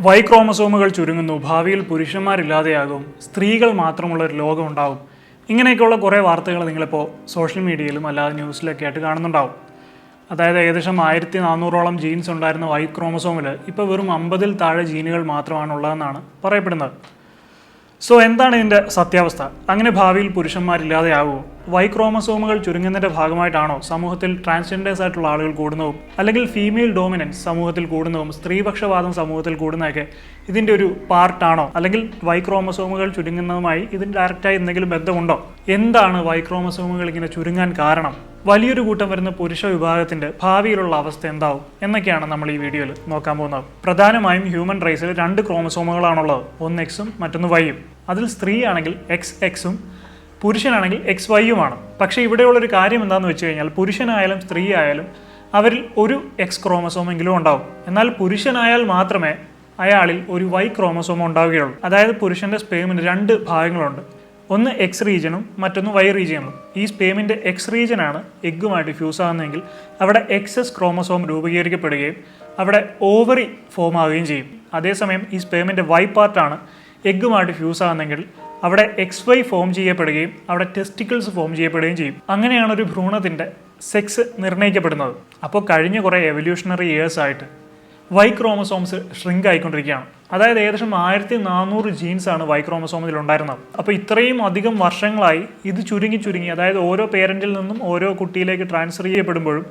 Y ക്രോമസോമുകൾ ചുരുങ്ങുന്നു, ഭാവിയിൽ പുരുഷന്മാരില്ലാതെയാകും, സ്ത്രീകൾ മാത്രമുള്ള ഒരു ലോകം ഉണ്ടാവും. ഇങ്ങനെയൊക്കെയുള്ള കുറേ വാർത്തകൾ നിങ്ങളിപ്പോൾ സോഷ്യൽ മീഡിയയിലും അല്ലാതെ ന്യൂസിലൊക്കെ ആയിട്ട് കാണുന്നുണ്ടാവും. അതായത് ഏകദേശം 1400ഓളം ജീൻസ് ഉണ്ടായിരുന്ന വൈ ക്രോമസോമിൽ ഇപ്പോൾ വെറും 50-ൽ താഴെ ജീനുകൾ മാത്രമാണുള്ളതെന്നാണ് പറയപ്പെടുന്നത്. സോ എന്താണ് ഇതിൻ്റെ സത്യാവസ്ഥ? അങ്ങനെ ഭാവിയിൽ പുരുഷന്മാരില്ലാതെയാകുമോ? വൈ ക്രോമസോമുകൾ ചുരുങ്ങുന്നതിൻ്റെ ഭാഗമായിട്ടാണോ സമൂഹത്തിൽ ട്രാൻസ്ജെൻഡേഴ്സ് ആയിട്ടുള്ള ആളുകൾ കൂടുന്നതും അല്ലെങ്കിൽ ഫീമെയിൽ ഡോമിനൻസ് സമൂഹത്തിൽ കൂടുന്നതും സ്ത്രീപക്ഷവാദം സമൂഹത്തിൽ കൂടുന്നതൊക്കെ ഇതിൻ്റെ ഒരു പാർട്ടാണോ? അല്ലെങ്കിൽ വൈ ക്രോമസോമുകൾ ചുരുങ്ങുന്നതുമായി ഇതിന് ഡയറക്റ്റായി എന്തെങ്കിലും ബന്ധമുണ്ടോ? എന്താണ് വൈ ക്രോമസോമുകൾ ഇങ്ങനെ ചുരുങ്ങാൻ കാരണം? വലിയൊരു കൂട്ടം വരുന്ന പുരുഷ വിഭാഗത്തിൻ്റെ ഭാവിയിലുള്ള അവസ്ഥ എന്താവും എന്നൊക്കെയാണ് നമ്മൾ ഈ വീഡിയോയിൽ നോക്കാൻ പോകുന്നത്. പ്രധാനമായും ഹ്യൂമൻ റേസിൽ 2 ക്രോമസോമുകളാണുള്ളത്, ഒന്ന് എക്സും മറ്റൊന്ന് വൈയും. അതിൽ സ്ത്രീയാണെങ്കിൽ എക്സും പുരുഷനാണെങ്കിൽ XYയുമാണ്. പക്ഷേ ഇവിടെയുള്ളൊരു കാര്യം എന്താണെന്ന് വെച്ച് കഴിഞ്ഞാൽ പുരുഷനായാലും സ്ത്രീ ആയാലും അവരിൽ ഒരു എക്സ് ക്രോമസോമെങ്കിലും ഉണ്ടാവും. എന്നാൽ പുരുഷനായാൽ മാത്രമേ അയാളിൽ ഒരു വൈ ക്രോമസോം ഉണ്ടാവുകയുള്ളൂ. അതായത് പുരുഷൻ്റെ സ്പേമിന് 2 ഭാഗങ്ങളുണ്ട്, ഒന്ന് എക്സ് റീജിയനും മറ്റൊന്ന് വൈ റീജിയനും. ഈ സ്പേമിൻ്റെ എക്സ് റീജിയനാണ് എഗ്ഗുമായിട്ട് ഫ്യൂസ് ആകുന്നതെങ്കിൽ അവിടെ XS ക്രോമസോം രൂപീകരിക്കപ്പെടുകയും അവിടെ ഓവറി ഫോം ആവുകയും ചെയ്യും. അതേസമയം ഈ സ്പേമിൻ്റെ വൈ പാർട്ടാണ് എഗ്ഗുമായിട്ട് ഫ്യൂസ് ആകുന്നെങ്കിൽ അവിടെ XY ഫോം ചെയ്യപ്പെടുകയും അവിടെ ടെസ്റ്റിക്കിൾസ് ഫോം ചെയ്യപ്പെടുകയും ചെയ്യും. അങ്ങനെയാണ് ഒരു ഭ്രൂണത്തിൻ്റെ സെക്സ് നിർണ്ണയിക്കപ്പെടുന്നത്. അപ്പോൾ കഴിഞ്ഞ കുറേ എവല്യൂഷണറി ഇയേഴ്സ് ആയിട്ട് വൈ ക്രോമസോംസ് ഷ്രിങ്ക് ആയിക്കൊണ്ടിരിക്കുകയാണ്. അതായത് ഏകദേശം 1400 ജീൻസാണ് വൈ ക്രോമസോമിൽ ഉണ്ടായിരുന്നത്. അപ്പോൾ ഇത്രയും അധികം വർഷങ്ങളായി ഇത് ചുരുങ്ങി അതായത് ഓരോ പേരൻറ്റിൽ നിന്നും ഓരോ കുട്ടിയിലേക്ക് ട്രാൻസ്ഫർ ചെയ്യപ്പെടുമ്പോഴും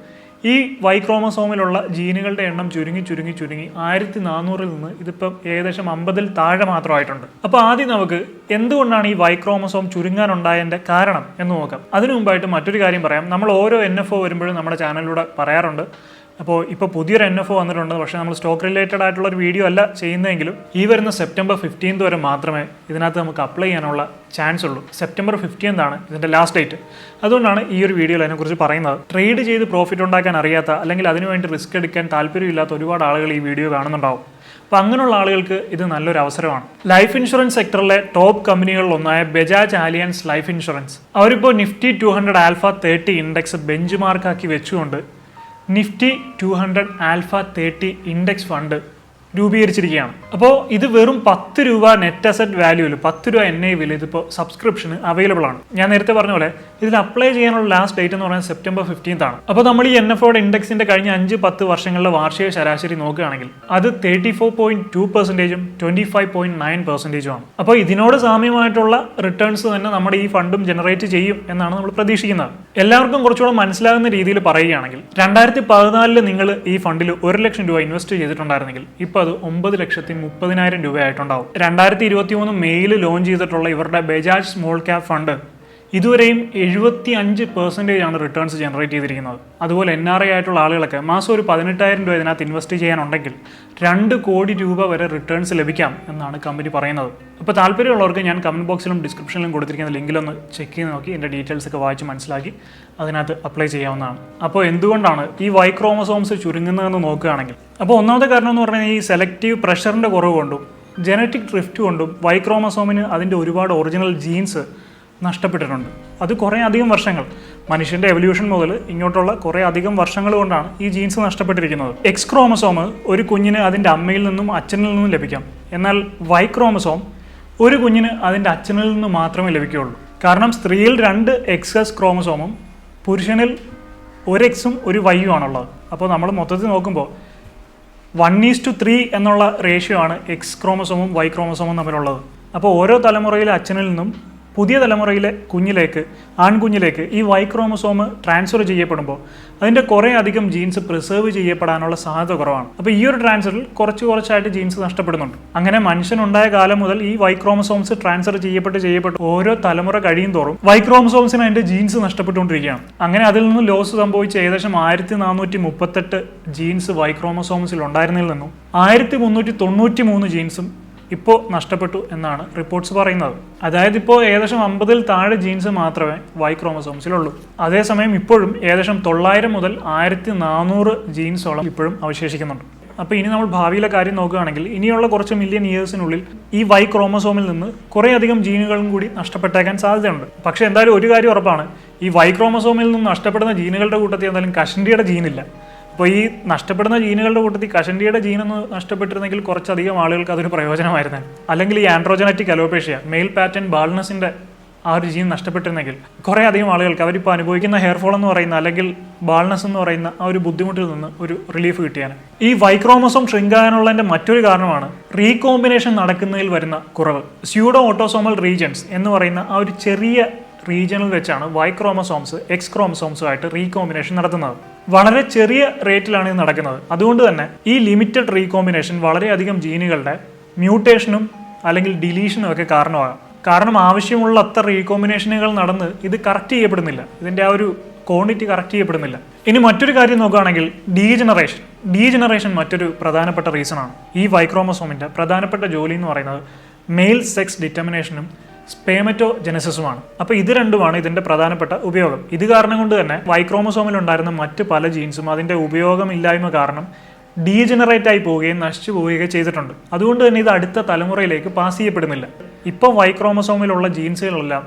ഈ വൈ ക്രോമസോമിലുള്ള ജീനുകളുടെ എണ്ണം ചുരുങ്ങി 1400-ൽ നിന്ന് ഇതിപ്പം ഏകദേശം 50-ൽ താഴെ മാത്രമായിട്ടുണ്ട്. അപ്പോൾ ആദ്യം നമുക്ക് എന്തുകൊണ്ടാണ് ഈ വൈ ക്രോമസോം ചുരുങ്ങാനുണ്ടായതിൻ്റെ കാരണം എന്ന് നോക്കാം. അതിനു മുമ്പായിട്ട് മറ്റൊരു കാര്യം പറയാം. നമ്മൾ ഓരോ NFO വരുമ്പോഴും നമ്മുടെ ചാനലിലൂടെ പറയാറുണ്ട്. അപ്പോൾ ഇപ്പോൾ പുതിയൊരു NFO വന്നിട്ടുണ്ട്, പക്ഷേ നമ്മൾ സ്റ്റോക്ക് റിലേറ്റഡ് ആയിട്ടുള്ള ഒരു വീഡിയോ അല്ല ചെയ്യുന്നതെങ്കിലും ഈ വരുന്ന സെപ്റ്റംബർ 15 വരെ മാത്രമേ ഇതിനകത്ത് നമുക്ക് അപ്ലൈ ചെയ്യാനുള്ള ചാൻസ് ഉള്ളൂ. സെപ്റ്റംബർ 15 ആണ് ഇതിൻ്റെ ലാസ്റ്റ് ഡേറ്റ്. അതുകൊണ്ടാണ് ഈ ഒരു വീഡിയോയിൽ അതിനെക്കുറിച്ച് പറയുന്നത്. ട്രേഡ് ചെയ്ത് പ്രോഫിറ്റ് ഉണ്ടാക്കാൻ അറിയാത്ത അല്ലെങ്കിൽ അതിനുവേണ്ടി റിസ്ക് എടുക്കാൻ താല്പര്യമില്ലാത്ത ഒരുപാട് ആളുകൾ ഈ വീഡിയോ കാണുന്നുണ്ടാവും. അപ്പോൾ അങ്ങനെയുള്ള ആളുകൾക്ക് ഇത് നല്ലൊരു അവസരമാണ്. ലൈഫ് ഇൻഷുറൻസ് സെക്ടറിലെ ടോപ്പ് കമ്പനികളിലൊന്നായ ബജാജ് ആലിയൻസ് ലൈഫ് ഇൻഷുറൻസ് അവരിപ്പോൾ നിഫ്റ്റി 200 ആൽഫ 30 ഇൻഡെക്സ് ബെഞ്ച് മാർക്കാക്കി വെച്ചുകൊണ്ട് നിഫ്റ്റി 200 ആൽഫ 30 ഇൻഡെക്സ് ഫണ്ട് രൂപീകരിച്ചിരിക്കുകയാണ്. അപ്പോൾ ഇത് വെറും 10 രൂപ നെറ്റ് അസറ്റ് വാല്യൂവിൽ 10 രൂപ NAV ഇതിപ്പോൾ സബ്സ്ക്രിപ്ഷന് അവൈലബിൾ ആണ്. ഞാൻ നേരത്തെ പറഞ്ഞ പോലെ ഇതിൽ അപ്ലൈ ചെയ്യാനുള്ള ലാസ്റ്റ് ഡേറ്റ് എന്ന് പറയുന്നത് സെപ്റ്റംബർ 15 ആണ്. അപ്പോൾ നമ്മൾ ഈ NFOയുടെ ഇൻഡെക്സിന്റെ കഴിഞ്ഞ 5-10 വർഷങ്ങളിലെ വാർഷിക ശരാശരി നോക്കുകയാണെങ്കിൽ അത് 34.2%-ഉം 25.9%-ഉം ആണ്. അപ്പോൾ ഇതിനോട് സാമ്യമായിട്ടുള്ള റിട്ടേൺസ് തന്നെ നമ്മുടെ ഈ ഫണ്ടും ജനറേറ്റ് ചെയ്യും എന്നാണ് നമ്മൾ പ്രതീക്ഷിക്കുന്നത്. എല്ലാവർക്കും കുറച്ചുകൂടെ മനസ്സിലാകുന്ന രീതിയിൽ പറയുകയാണെങ്കിൽ 2014 നിങ്ങൾ ഈ ഫണ്ടിൽ 1 ലക്ഷം രൂപ ഇൻവെസ്റ്റ് ചെയ്തിട്ടുണ്ടായിരുന്നെങ്കിൽ ഇപ്പോൾ അത് 9,30,000 രൂപയായിട്ടുണ്ടാവും. 2023 മെയ്യിൽ ലോഞ്ച് ചെയ്തിട്ടുള്ള ഇവരുടെ ബജാജ് സ്മോൾ ക്യാപ് ഫണ്ട് ഇതുവരെയും 75% ആണ് റിട്ടേൺസ് ജനറേറ്റ് ചെയ്തിരിക്കുന്നത്. അതുപോലെ NRI ആയിട്ടുള്ള ആളുകളൊക്കെ മാസം ഒരു 18,000 രൂപ ഇതിനകത്ത് ഇൻവെസ്റ്റ് ചെയ്യാനുണ്ടെങ്കിൽ 2 കോടി രൂപ വരെ റിട്ടേൺസ് ലഭിക്കാം എന്നാണ് കമ്പനി പറയുന്നത്. അപ്പോൾ താല്പര്യമുള്ളവർക്ക് ഞാൻ കമൻറ്റ് ബോക്സിലും ഡിസ്ക്രിപ്ഷനിലും കൊടുത്തിരിക്കുന്ന ലിങ്കിലൊന്ന് ചെക്ക് ചെയ്ത് നോക്കി എൻ്റെ ഡീറ്റെയിൽസ് ഒക്കെ വായിച്ച് മനസ്സിലാക്കി അതിനകത്ത് അപ്ലൈ ചെയ്യാവുന്നതാണ്. അപ്പോൾ എന്തുകൊണ്ടാണ് ഈ വൈ ക്രോമസോംസ് ചുരുങ്ങുന്നതെന്ന് നോക്കുകയാണെങ്കിൽ, അപ്പോൾ ഒന്നാമത്തെ കാരണം എന്ന് പറഞ്ഞാൽ ഈ സെലക്റ്റീവ് പ്രഷറിൻ്റെ കുറവ് കൊണ്ടും ജനറ്റിക് ഡ്രിഫ്റ്റ് കൊണ്ടും വൈ ക്രോമസോമിന് അതിൻ്റെ ഒരുപാട് ഒറിജിനൽ ജീൻസ് നഷ്ടപ്പെട്ടിട്ടുണ്ട്. അത് കുറേ അധികം വർഷങ്ങൾ, മനുഷ്യൻ്റെ എവല്യൂഷൻ മുതൽ ഇങ്ങോട്ടുള്ള കുറേ അധികം വർഷങ്ങൾ കൊണ്ടാണ് ഈ ജീൻസ് നഷ്ടപ്പെട്ടിരിക്കുന്നത്. എക്സ് ക്രോമസോം ഒരു കുഞ്ഞിന് അതിൻ്റെ അമ്മയിൽ നിന്നും അച്ഛനിൽ നിന്നും ലഭിക്കാം. എന്നാൽ വൈ ക്രോമസോം ഒരു കുഞ്ഞിന് അതിൻ്റെ അച്ഛനിൽ നിന്ന് മാത്രമേ ലഭിക്കുകയുള്ളൂ. കാരണം സ്ത്രീയിൽ 2 XS ക്രോമസോമും പുരുഷനിൽ 1 എക്സും 1 വൈയും ആണുള്ളത്. അപ്പോൾ നമ്മൾ മൊത്തത്തിൽ നോക്കുമ്പോൾ 1:3 എന്നുള്ള റേഷ്യോ ആണ് എക്സ് ക്രോമസോമും വൈ ക്രോമസോമും തമ്മിലുള്ളത്. അപ്പോൾ ഓരോ തലമുറയിലെ അച്ഛനിൽ നിന്നും പുതിയ തലമുറയിലെ ആൺകുഞ്ഞിലേക്ക് ഈ വൈ ക്രോമസോം ട്രാൻസ്ഫർ ചെയ്യപ്പെടുമ്പോൾ അതിൻ്റെ കുറേ അധികം ജീൻസ് പ്രിസർവ് ചെയ്യപ്പെടാനുള്ള സാധ്യത കുറവാണ്. അപ്പോൾ ഈ ഒരു ട്രാൻസ്ഫറിൽ കുറച്ചായിട്ട് ജീൻസ് നഷ്ടപ്പെടുന്നുണ്ട്. അങ്ങനെ മനുഷ്യനുണ്ടായ കാലം മുതൽ ഈ വൈ ക്രോമസോംസ് ട്രാൻസ്ഫർ ചെയ്യപ്പെട്ട് ഓരോ തലമുറ കഴിയും തോറും വൈ ക്രോമസോംസിന് അതിൻ്റെ ജീൻസ് നഷ്ടപ്പെട്ടുകൊണ്ടിരിക്കുകയാണ്. അങ്ങനെ അതിൽ നിന്ന് ലോസ് സംഭവിച്ച ഏകദേശം 1438 ജീൻസ് വൈ ക്രോമസോംസിൽ ഉണ്ടായിരുന്നതിൽ നിന്നും 1393 ജീൻസും ഇപ്പോൾ നഷ്ടപ്പെട്ടു എന്നാണ് റിപ്പോർട്ട്സ് പറയുന്നത്. അതായത് ഇപ്പോൾ ഏകദേശം 50-ൽ താഴെ ജീൻസ് മാത്രമേ വൈ ക്രോമസോംസിലുള്ളൂ. അതേസമയം ഇപ്പോഴും ഏകദേശം 900 മുതൽ 1400 ജീൻസോളം ഇപ്പോഴും അവശേഷിക്കുന്നുണ്ട്. അപ്പോൾ ഇനി നമ്മൾ ഭാവിയിലെ കാര്യം നോക്കുകയാണെങ്കിൽ ഇനിയുള്ള കുറച്ച് മില്യൺ ഇയേഴ്സിനുള്ളിൽ ഈ വൈ ക്രോമസോമിൽ നിന്ന് കുറേ അധികം ജീനുകളും കൂടി നഷ്ടപ്പെട്ടേക്കാൻ സാധ്യതയുണ്ട്. പക്ഷേ എന്തായാലും ഒരു കാര്യം ഉറപ്പാണ്, ഈ വൈ ക്രോമസോമിൽ നിന്ന് നഷ്ടപ്പെടുന്ന ജീനുകളുടെ കൂട്ടത്തിൽ എന്തായാലും കഷണ്ടിയുടെ ജീനില്ല. അപ്പോൾ ഈ നഷ്ടപ്പെടുന്ന ജീനുകളുടെ കൂട്ടത്തിൽ കഷണ്ടിയുടെ ജീനൊന്ന് നഷ്ടപ്പെട്ടിരുന്നെങ്കിൽ കുറച്ചധികം ആളുകൾക്ക് അതൊരു പ്രയോജനമായിരുന്നു. അല്ലെങ്കിൽ ഈ ആൻഡ്രോജനറ്റിക് അലോപേഷ്യ, മെയിൽ പാറ്റേൺ ബാൾനെസിന്റെ ആ ഒരു ജീൻ നഷ്ടപ്പെട്ടിരുന്നെങ്കിൽ കുറേ അധികം ആളുകൾക്ക് അവരിപ്പോൾ അനുഭവിക്കുന്ന ഹെയർ ഫോൾ എന്ന് പറയുന്ന അല്ലെങ്കിൽ ബാൾനെസ് എന്ന് പറയുന്ന ആ ഒരു ബുദ്ധിമുട്ടിൽ നിന്ന് ഒരു റിലീഫ് കിട്ടിയാണ്. ഈ വൈക്രോമസോം ഷ്രിങ്ക് ആകാനുള്ളതിന്റെ മറ്റൊരു കാരണമാണ് റീകോമ്പിനേഷൻ നടക്കുന്നതിൽ വരുന്ന കുറവ്. സ്യൂഡോ ഓട്ടോസോമൽ റീജൻസ് എന്ന് പറയുന്ന ആ ഒരു ചെറിയ റീജിയനിൽ വെച്ചാണ് വൈ ക്രോമസോംസ് എക്സ് ക്രോമസോംസുമായിട്ട് റീകോമ്പിനേഷൻ നടത്തുന്നത്. വളരെ ചെറിയ റേറ്റിലാണ് ഇത് നടക്കുന്നത്. അതുകൊണ്ട് തന്നെ ഈ ലിമിറ്റഡ് റീകോമ്പിനേഷൻ വളരെയധികം ജീനുകളുടെ മ്യൂട്ടേഷനും അല്ലെങ്കിൽ ഡിലീഷനും ഒക്കെ കാരണമാകാം. കാരണം ആവശ്യമുള്ള അത്ര റീകോമ്പിനേഷനുകൾ നടന്ന് ഇത് കറക്റ്റ് ചെയ്യപ്പെടുന്നില്ല, ഇതിൻ്റെ ആ ഒരു ക്വാണ്ടിറ്റി കറക്റ്റ് ചെയ്യപ്പെടുന്നില്ല. ഇനി മറ്റൊരു കാര്യം നോക്കുകയാണെങ്കിൽ ഡീജനറേഷൻ മറ്റൊരു പ്രധാനപ്പെട്ട റീസണാണ്. ഈ വൈക്രോമസോമിൻ്റെ പ്രധാനപ്പെട്ട ജോലി എന്ന് പറയുന്നത് മെയിൽ സെക്സ് ഡിറ്റർമിനേഷനും സ്പേമറ്റോജെനസിസുമാണ്. അപ്പോൾ ഇത് രണ്ടുമാണ് ഇതിൻ്റെ പ്രധാനപ്പെട്ട ഉപയോഗം. ഇത് കാരണം കൊണ്ട് തന്നെ വൈക്രോമസോമിൽ ഉണ്ടായിരുന്ന മറ്റ് പല ജീൻസും അതിൻ്റെ ഉപയോഗമില്ലായ്മ കാരണം ഡീജനറേറ്റ് ആയി പോവുകയും നശിച്ചു പോവുകയും ചെയ്തിട്ടുണ്ട്. അതുകൊണ്ട് തന്നെ ഇത് അടുത്ത തലമുറയിലേക്ക് പാസ് ചെയ്യപ്പെടുന്നില്ല. ഇപ്പോൾ വൈക്രോമസോമിലുള്ള ജീൻസുകളെല്ലാം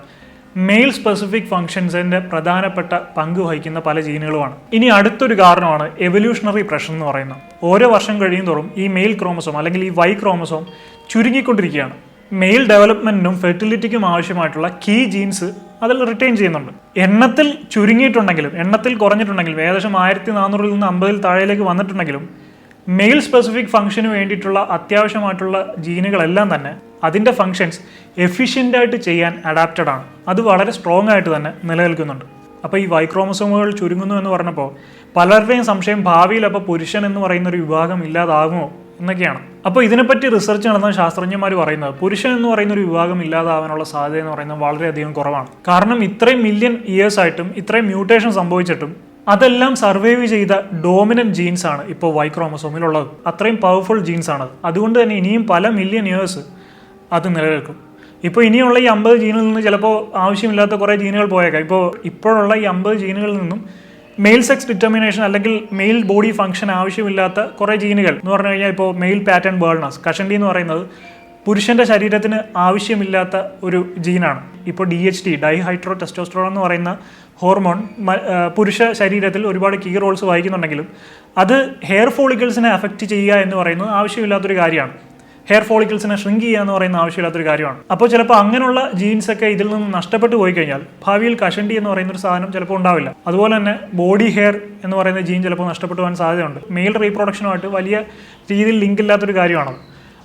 മെയിൽ സ്പെസിഫിക് ഫംഗ്ഷൻസിന്റെ പ്രധാനപ്പെട്ട പങ്ക് വഹിക്കുന്ന പല ജീനുകളുമാണ്. ഇനി അടുത്തൊരു കാരണമാണ് എവല്യൂഷണറി പ്രഷർ എന്ന് പറയുന്നത്. ഓരോ വർഷം കഴിയുന്തോറും ഈ മെയിൽ ക്രോമസോം അല്ലെങ്കിൽ ഈ വൈ ക്രോമസോം ചുരുങ്ങിക്കൊണ്ടിരിക്കുകയാണ്. മെയിൽ ഡെവലപ്മെന്റിനും ഫെർട്ടിലിറ്റിക്കും ആവശ്യമായിട്ടുള്ള കീ ജീൻസ് അതിൽ റിട്ടൈൻ ചെയ്യുന്നുണ്ട്. എണ്ണത്തിൽ ചുരുങ്ങിയിട്ടുണ്ടെങ്കിലും എണ്ണത്തിൽ കുറഞ്ഞിട്ടുണ്ടെങ്കിലും ഏകദേശം 1400 നിന്ന് 50 താഴേക്ക് വന്നിട്ടുണ്ടെങ്കിലും മെയിൽ സ്പെസിഫിക് ഫംഗ്ഷന് വേണ്ടിയിട്ടുള്ള അത്യാവശ്യമായിട്ടുള്ള ജീനുകളെല്ലാം തന്നെ അതിൻ്റെ ഫങ്ഷൻസ് എഫിഷ്യൻ്റായിട്ട് ചെയ്യാൻ അഡാപ്റ്റഡ് ആണ്. അത് വളരെ സ്ട്രോങ് ആയിട്ട് തന്നെ നിലനിൽക്കുന്നുണ്ട്. അപ്പോൾ ഈ വൈക്രോമസോമുകൾ ചുരുങ്ങുന്നു എന്ന് പറഞ്ഞപ്പോൾ പലരുടെയും സംശയം ഭാവിയിൽ അപ്പോൾ പുരുഷൻ എന്ന് പറയുന്ന ഒരു വിഭാഗം ഇല്ലാതാകുമോ എന്നൊക്കെയാണ്. അപ്പോൾ ഇതിനെപ്പറ്റി റിസർച്ച് നടന്ന ശാസ്ത്രജ്ഞന്മാർ പറയുന്നത് പുരുഷൻ എന്ന് പറയുന്ന ഒരു വിഭാഗം ഇല്ലാതാവാനുള്ള സാധ്യത എന്ന് പറയുന്നത് വളരെയധികം കുറവാണ്. കാരണം ഇത്രയും മില്യൺ ഇയേഴ്സ് ആയിട്ടും ഇത്രയും മ്യൂട്ടേഷൻ സംഭവിച്ചിട്ടും അതെല്ലാം സർവൈവ് ചെയ്ത ഡോമിനന്റ് ജീൻസ് ആണ് ഇപ്പോൾ വൈ ക്രോമസോമിലുള്ളത്. അത്രയും പവർഫുൾ ജീൻസ് ആണ്. അതുകൊണ്ട് തന്നെ ഇനിയും പല മില്യൺ ഇയേഴ്സ് അത് നിലനിൽക്കും. ഇപ്പോൾ ഇനിയുള്ള ഈ 50 ജീനിൽ നിന്ന് ചിലപ്പോൾ ആവശ്യമില്ലാത്ത കുറേ ജീനുകൾ പോയേക്കാം. ഇപ്പോഴുള്ള ഈ 50 ജീനുകളിൽ നിന്നും മെയിൽ സെക്സ് ഡിറ്റർമിനേഷൻ അല്ലെങ്കിൽ മെയിൽ ബോഡി ഫംഗ്ഷൻ ആവശ്യമില്ലാത്ത കുറേ ജീനുകൾ എന്ന് പറഞ്ഞു കഴിഞ്ഞാൽ ഇപ്പോൾ മെയിൽ പാറ്റേൺ ബേൾനസ്, കഷണ്ടി എന്ന് പറയുന്നത് പുരുഷന്റെ ശരീരത്തിന് ആവശ്യമില്ലാത്ത ഒരു ജീനാണ്. ഇപ്പോൾ DHT ഡൈഹൈഡ്രോ ടെസ്റ്റോസ്റ്ററോൺ എന്ന് പറയുന്ന ഹോർമോൺ പുരുഷ ശരീരത്തിൽ ഒരുപാട് കീ റോൾസ് വഹിക്കുന്നുണ്ടെങ്കിലും അത് ഹെയർ ഫോളിക്കിൾസിനെ അഫക്റ്റ് ചെയ്യുക എന്ന് പറയുന്നത് ആവശ്യമില്ലാത്തൊരു കാര്യമാണ്. ഹെയർ ഫോളിക്കിൾസിനെ ഷ്രിങ്ക് ചെയ്യുക എന്ന് പറയുന്ന ആവശ്യമില്ലാത്തൊരു കാര്യമാണ്. അപ്പോൾ ചിലപ്പോൾ അങ്ങനെയുള്ള ജീൻസ് ഒക്കെ ഇതിൽ നിന്ന് നഷ്ടപ്പെട്ടു പോയി കഴിഞ്ഞാൽ ഭാവിയിൽ കഷണ്ടി എന്ന് പറയുന്ന ഒരു സാധനം ചിലപ്പോൾ ഉണ്ടാവില്ല. അതുപോലെ തന്നെ ബോഡി ഹെയർ എന്ന് പറയുന്ന ജീൻ ചിലപ്പോൾ നഷ്ടപ്പെട്ടു പോകാൻ സാധ്യതയുണ്ട്. മെയിൽ റീപ്രൊഡക്ഷനുമായിട്ട് വലിയ രീതിയിൽ ലിങ്ക് ഇല്ലാത്തൊരു കാര്യമാണ്.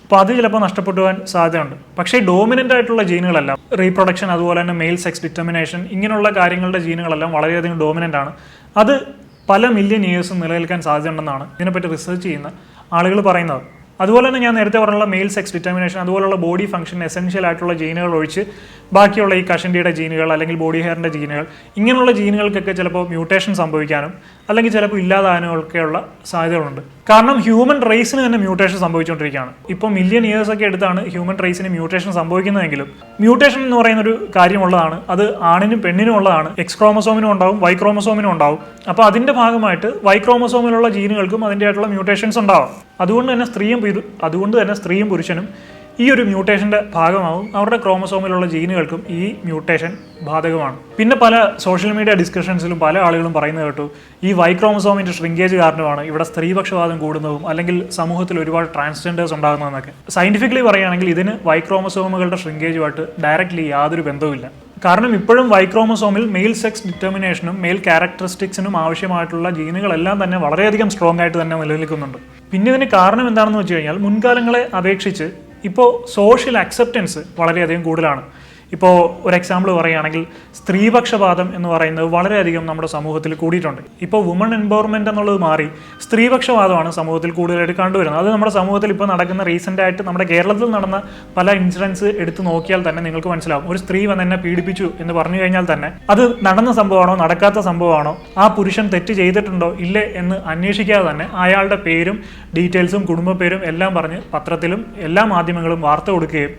അപ്പോൾ അത് ചിലപ്പോൾ നഷ്ടപ്പെട്ടു പോകാൻ സാധ്യതയുണ്ട്. പക്ഷേ ഡോമിനൻ്റ് ആയിട്ടുള്ള ജീനുകളെല്ലാം റീപ്രൊഡക്ഷൻ അതുപോലെ തന്നെ മെയിൽ സെക്സ് ഡിറ്റർമിനേഷൻ ഇങ്ങനെയുള്ള കാര്യങ്ങളുടെ ജീനുകളെല്ലാം വളരെയധികം ഡോമിനൻ്റ് ആണ്. അത് പല മില്യൺ ഇയേഴ്സും നിലനിൽക്കാൻ സാധ്യതയുണ്ടെന്നാണ് ഇതിനെപ്പറ്റി റിസർച്ച് ചെയ്യുന്ന ആളുകൾ പറയുന്നത്. അതുപോലെ തന്നെ ഞാൻ നേരത്തെ പറഞ്ഞുള്ള മെയിൽ സെക്സ് ഡിറ്റർമിനേഷൻ അതുപോലുള്ള ബോഡി ഫംഗ്ഷൻ എസെൻഷ്യൽ ആയിട്ടുള്ള ജീനുകൾ ഒഴിച്ച് ബാക്കിയുള്ള ഈ കഷണ്ടിയുടെ ജീനുകൾ അല്ലെങ്കിൽ ബോഡി ഹെയറിൻ്റെ ജീനുകൾ ഇങ്ങനെയുള്ള ജീനുകൾക്കൊക്കെ ചിലപ്പോൾ മ്യൂട്ടേഷൻ സംഭവിക്കാനും അല്ലെങ്കിൽ ചിലപ്പോൾ ഇല്ലാതാകാനുമൊക്കെയുള്ള സാധ്യതകളുണ്ട്. കാരണം ഹ്യൂമൻ റേസിന് തന്നെ മ്യൂട്ടേഷൻ സംഭവിച്ചുകൊണ്ടിരിക്കുകയാണ്. ഇപ്പോൾ മില്യൺ ഇയേഴ്സ് ഒക്കെ എടുത്താണ് ഹ്യൂമൻ റേസിന് മ്യൂട്ടേഷൻ സംഭവിക്കുന്നതെങ്കിലും മ്യൂട്ടേഷൻ എന്ന് പറയുന്ന ഒരു കാര്യമുള്ളതാണ്. അത് ആണിനും പെണ്ണിനും ഉള്ളതാണ്. എക്സ് ക്രോമസോമിനും ഉണ്ടാവും, വൈ ക്രോമസോമിനും ഉണ്ടാവും. അപ്പോൾ അതിൻ്റെ ഭാഗമായിട്ട് വൈ ക്രോമസോമിലുള്ള ജീനുകൾക്കും അതിൻ്റെതായിട്ടുള്ള മ്യൂട്ടേഷൻസ് ഉണ്ടാവും. അതുകൊണ്ട് തന്നെ സ്ത്രീയും പുരുഷനും ഈ ഒരു മ്യൂട്ടേഷൻ്റെ ഭാഗമാവും. അവരുടെ ക്രോമസോമിലുള്ള ജീനുകൾക്കും ഈ മ്യൂട്ടേഷൻ ബാധകമാണ്. പിന്നെ പല സോഷ്യൽ മീഡിയ ഡിസ്കഷൻസിലും പല ആളുകളും പറയുന്നത് കേട്ടു ഈ വൈ ക്രോമസോമിൻ്റെ ഷ്രിങ്കേജ് കാരണമാണ് ഇവിടെ സ്ത്രീപക്ഷവാദം കൂടുന്നതും അല്ലെങ്കിൽ സമൂഹത്തിൽ ഒരുപാട് ട്രാൻസ്ജെൻഡേഴ്സ് ഉണ്ടാകുന്നതെന്നൊക്കെ. സയൻറ്റിഫിക്കലി പറയുകയാണെങ്കിൽ ഇതിന് വൈ ക്രോമസോമുകളുടെ ഷ്രിങ്കേജുമായിട്ട് ഡയറക്റ്റ്ലി യാതൊരു ബന്ധവുമില്ല. കാരണം ഇപ്പോഴും വൈ ക്രോമസോമിൽ മെയിൽ സെക്സ് ഡിറ്റർമിനേഷനും മെയിൽ ക്യാരക്ടറിസ്റ്റിക്സിനും ആവശ്യമായിട്ടുള്ള ജീനുകളെല്ലാം തന്നെ വളരെയധികം സ്ട്രോങ് ആയിട്ട് തന്നെ നിലനിൽക്കുന്നുണ്ട്. പിന്നെ ഇതിന് കാരണം എന്താണെന്ന് വെച്ച് കഴിഞ്ഞാൽ മുൻകാലങ്ങളെ അപേക്ഷിച്ച് ഇപ്പോൾ സോഷ്യൽ അക്സെപ്റ്റൻസ് വളരെയധികം കൂടുതലാണ്. ഇപ്പോൾ ഒരു എക്സാമ്പിൾ പറയുകയാണെങ്കിൽ സ്ത്രീപക്ഷപാതം എന്ന് പറയുന്നത് വളരെയധികം നമ്മുടെ സമൂഹത്തിൽ കൂടിയിട്ടുണ്ട്. ഇപ്പോൾ വുമൺ എംപവർമെൻറ്റ് എന്നുള്ളത് മാറി സ്ത്രീപക്ഷപാതമാണ് സമൂഹത്തിൽ കൂടുതലായിട്ട് കണ്ടുവരുന്നത്. അത് നമ്മുടെ സമൂഹത്തിൽ ഇപ്പോൾ നടക്കുന്ന റീസെൻ്റായിട്ട് നമ്മുടെ കേരളത്തിൽ നടന്ന പല ഇൻസിഡൻസ് എടുത്ത് നോക്കിയാൽ തന്നെ നിങ്ങൾക്ക് മനസ്സിലാവും. ഒരു സ്ത്രീ വന്ന് എന്നെ പീഡിപ്പിച്ചു എന്ന് പറഞ്ഞു കഴിഞ്ഞാൽ തന്നെ അത് നടന്ന സംഭവമാണോ നടക്കാത്ത സംഭവമാണോ, ആ പുരുഷൻ തെറ്റ് ചെയ്തിട്ടുണ്ടോ ഇല്ലേ എന്ന് അന്വേഷിക്കാതെ തന്നെ അയാളുടെ പേരും ഡീറ്റെയിൽസും കുടുംബ പേരും എല്ലാം പറഞ്ഞ് പത്രത്തിലും എല്ലാ മാധ്യമങ്ങളും വാർത്ത കൊടുക്കുകയും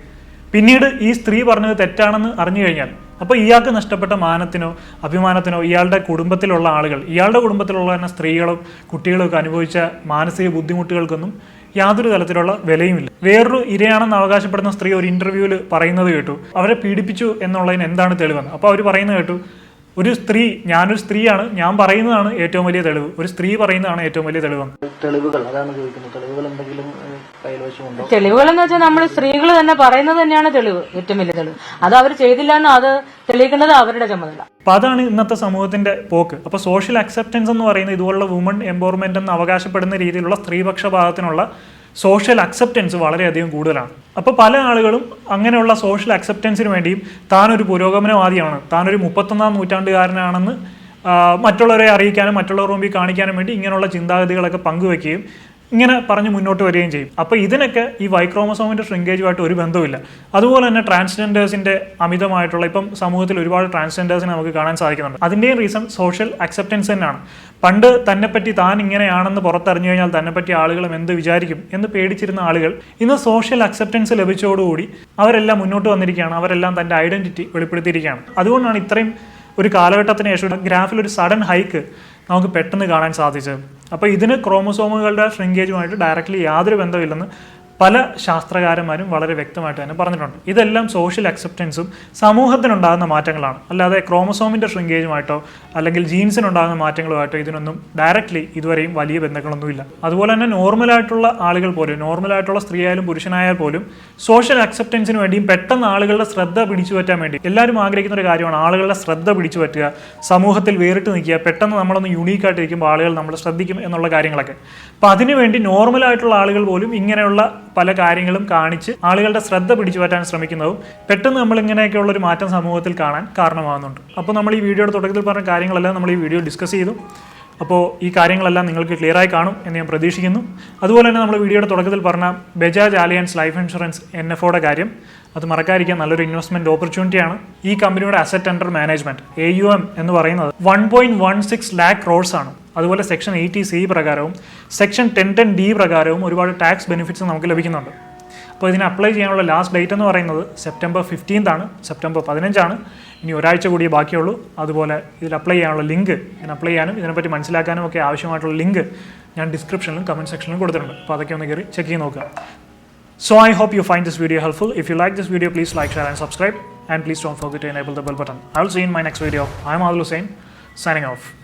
പിന്നീട് ഈ സ്ത്രീ പറഞ്ഞത് തെറ്റാണെന്ന് അറിഞ്ഞു കഴിഞ്ഞാൽ അപ്പോൾ ഇയാൾക്ക് നഷ്ടപ്പെട്ട മാനത്തിനോ അഭിമാനത്തിനോ ഇയാളുടെ കുടുംബത്തിലുള്ള ആളുകൾ, ഇയാളുടെ കുടുംബത്തിലുള്ള തന്നെ സ്ത്രീകളും കുട്ടികളും ഒക്കെ അനുഭവിച്ച മാനസിക ബുദ്ധിമുട്ടുകൾക്കൊന്നും യാതൊരു തരത്തിലുള്ള വിലയുമില്ല. വേറൊരു ഇരയാണെന്ന് അവകാശപ്പെടുന്ന സ്ത്രീ ഒരു ഇൻ്റർവ്യൂവിൽ പറയുന്നത് കേട്ടു, അവരെ പീഡിപ്പിച്ചു എന്നുള്ളതിന് എന്താണ് തെളിവെന്ന്. അപ്പോൾ അവർ പറയുന്നത് കേട്ടു, ഒരു സ്ത്രീ, ഞാനൊരു സ്ത്രീയാണ്, ഞാൻ പറയുന്നതാണ് ഏറ്റവും വലിയ തെളിവ്, ഒരു സ്ത്രീ പറയുന്നതാണ് ഏറ്റവും വലിയ തെളിവ്. തെളിവുകൾ, അതാണ് ചോദിക്കുന്നത്. തെളിവുകൾ എന്തെങ്കിലും കൈവശമുണ്ടോ? തെളിവുകൾ എന്ന് വെച്ചാൽ നമ്മൾ സ്ത്രീകൾ തന്നെ പറയുന്നത് തന്നെയാണ് തെളിവ്, ഏറ്റവും വലിയ തെളിവ്. അത് അവർ ചെയ്തില്ല എന്ന് അത് തെളിയിക്കേണ്ടത് അവരുടെ ചുമതല. അപ്പൊ അതാണ് ഇന്നത്തെ സമൂഹത്തിന്റെ പോക്ക്. അപ്പൊ സോഷ്യൽ അക്സെപ്റ്റൻസ് എന്ന് പറയുന്ന ഇതുപോലുള്ള വുമൺ എംപവർമെന്റ് എന്ന് അവകാശപ്പെടുന്ന രീതിയിലുള്ള സ്ത്രീപക്ഷപാതത്തിനുള്ള സോഷ്യൽ അക്സെപ്റ്റൻസ് വളരെയധികം കൂടുതലാണ്. അപ്പോൾ പല ആളുകളും അങ്ങനെയുള്ള സോഷ്യൽ അക്സെപ്റ്റൻസിന് വേണ്ടിയും താനൊരു പുരോഗമനവാദിയാണ്, താനൊരു 31-ാം നൂറ്റാണ്ടുകാരനാണെന്ന് മറ്റുള്ളവരെ അറിയിക്കാനും മറ്റുള്ളവർ മുമ്പിൽ കാണിക്കാനും വേണ്ടി ഇങ്ങനെയുള്ള ചിന്താഗതികളൊക്കെ പങ്കുവെക്കുകയും ഇങ്ങനെ പറഞ്ഞ് മുന്നോട്ട് വരികയും ചെയ്യും. അപ്പോൾ ഇതിനൊക്കെ ഈ വൈ ക്രോമസോമിൻ്റെ ഷ്രിങ്കേജുമായിട്ട് ഒരു ബന്ധവുമില്ല. അതുപോലെ തന്നെ ട്രാൻസ്ജെൻഡേഴ്സിൻ്റെ അമിതമായിട്ടുള്ള, ഇപ്പം സമൂഹത്തിൽ ഒരുപാട് ട്രാൻസ്ജെൻഡേഴ്സിനെ നമുക്ക് കാണാൻ സാധിക്കുന്നുണ്ട്. അതിൻ്റെയും റീസൺ സോഷ്യൽ അക്സെപ്റ്റൻസ് തന്നെയാണ്. പണ്ട് തന്നെപ്പറ്റി താൻ ഇങ്ങനെയാണെന്ന് പുറത്തറിഞ്ഞു കഴിഞ്ഞാൽ തന്നെപ്പറ്റി ആളുകളും എന്ത് വിചാരിക്കും എന്ന് പേടിച്ചിരുന്ന ആളുകൾ ഇന്ന് സോഷ്യൽ അക്സെപ്റ്റൻസ് ലഭിച്ചതോടുകൂടി അവരെല്ലാം മുന്നോട്ട് വന്നിരിക്കുകയാണ്, അവരെല്ലാം തൻ്റെ ഐഡൻറ്റിറ്റി വെളിപ്പെടുത്തിയിരിക്കുകയാണ്. അതുകൊണ്ടാണ് ഇത്രയും ഒരു കാലഘട്ടത്തിന് ശേഷം ഗ്രാഫിൽ ഒരു സഡൻ ഹൈക്ക് നമുക്ക് പെട്ടെന്ന് കാണാൻ സാധിച്ചത്. അപ്പോൾ ഇതിന് ക്രോമസോമുകളുടെ ഷ്രിങ്കേജുമായിട്ട് ഡയറക്റ്റ്ലി യാതൊരു ബന്ധമില്ലെന്ന് പല ശാസ്ത്രകാരന്മാരും വളരെ വ്യക്തമായിട്ട് തന്നെ പറഞ്ഞിട്ടുണ്ട്. ഇതെല്ലാം സോഷ്യൽ അക്സെപ്റ്റൻസും സമൂഹത്തിനുണ്ടാകുന്ന മാറ്റങ്ങളാണ്, അല്ലാതെ ക്രോമസോമിൻ്റെ ഷ്രിങ്കേജുമായിട്ടോ അല്ലെങ്കിൽ ജീൻസിനുണ്ടാകുന്ന മാറ്റങ്ങളുമായിട്ടോ ഇതിനൊന്നും ഡയറക്റ്റ്ലി ഇതുവരെയും വലിയ ബന്ധങ്ങളൊന്നുമില്ല. അതുപോലെ തന്നെ നോർമലായിട്ടുള്ള ആളുകൾ പോലും, നോർമലായിട്ടുള്ള സ്ത്രീയായാലും പുരുഷനായാൽ പോലും സോഷ്യൽ അക്സെപ്റ്റൻസിന് വേണ്ടിയും പെട്ടെന്ന് ആളുകളുടെ ശ്രദ്ധ പിടിച്ചു പറ്റാൻ വേണ്ടി എല്ലാവരും ആഗ്രഹിക്കുന്ന ഒരു കാര്യമാണ് ആളുകളുടെ ശ്രദ്ധ പിടിച്ചു പറ്റുക, സമൂഹത്തിൽ വേറിട്ട് നിൽക്കുക, പെട്ടെന്ന് നമ്മളൊന്ന് യുണീക്കായിട്ടിരിക്കുമ്പോൾ ആളുകൾ നമ്മളെ ശ്രദ്ധിക്കും എന്നുള്ള കാര്യങ്ങളൊക്കെ. അപ്പോൾ അതിനുവേണ്ടി നോർമലായിട്ടുള്ള ആളുകൾ പോലും ഇങ്ങനെയുള്ള പല കാര്യങ്ങളും കാണിച്ച് ആളുകളുടെ ശ്രദ്ധ പിടിച്ചു പറ്റാൻ ശ്രമിക്കുന്നതും പെട്ടെന്ന് നമ്മൾ ഇങ്ങനെയൊക്കെയുള്ള ഒരു മാറ്റം സമൂഹത്തിൽ കാണാൻ കാരണമാകുന്നുണ്ട്. അപ്പോൾ നമ്മൾ ഈ വീഡിയോയുടെ തുടക്കത്തിൽ പറഞ്ഞ കാര്യങ്ങളെല്ലാം നമ്മൾ ഈ വീഡിയോ ഡിസ്കസ് ചെയ്തു. അപ്പോൾ ഈ കാര്യങ്ങളെല്ലാം നിങ്ങൾക്ക് ക്ലിയറായി കാണും എന്ന് ഞാൻ പ്രതീക്ഷിക്കുന്നു. അതുപോലെ തന്നെ നമ്മൾ വീഡിയോയുടെ തുടക്കത്തിൽ പറഞ്ഞ ബജാജ് അലിയൻസ് ലൈഫ് ഇൻഷുറൻസ് NFOയുടെ കാര്യം, അത് മറക്കാതിരിക്കാൻ നല്ലൊരു ഇൻവെസ്റ്റ്മെൻറ്റ് ഓപ്പർച്യൂണിറ്റിയാണ്. ഈ കമ്പനിയുടെ അസറ്റ് അണ്ടർ മാനേജ്മെൻറ്റ് AUM എന്ന് പറയുന്നത് 1.16 lakh crores ആണ്. അതുപോലെ സെക്ഷൻ 80C പ്രകാരവും സെക്ഷൻ 1010D പ്രകാരവും ഒരുപാട് ടാക്സ് ബെനിഫിറ്റ്സ് നമുക്ക് ലഭിക്കുന്നുണ്ട്. അപ്പോൾ ഇതിന് അപ്ലൈ ചെയ്യാനുള്ള ലാസ്റ്റ് ഡേറ്റ് എന്ന് പറയുന്നത് സെപ്റ്റംബർ 15 ആണ്, സെപ്റ്റംബർ 15. ഇനി ഒരാഴ്ച കൂടിയേ ബാക്കിയുള്ളൂ. അതുപോലെ ഇതിൽ അപ്ലൈ ചെയ്യാനുള്ള ലിങ്ക്, ഇതിന് അപ്ലൈ ചെയ്യാനും ഇതിനെപ്പറ്റി മനസ്സിലാക്കാനും ഒക്കെ ആവശ്യമായിട്ടുള്ള ലിങ്ക് ഞാൻ ഡിസ്ക്രിപ്ഷനിലും കമൻറ്റ് സെക്ഷനിലും കൊടുത്തിട്ടുണ്ട്. അപ്പോൾ അതൊക്കെ ഒന്ന് കയറി ചെക്ക് ചെയ്ത് നോക്കുക. So I hope you find this video helpful. If you like this video, please like, share and subscribe. And please don't forget to enable the bell button. I will see you in my next video. I am Adil Hussain, signing off.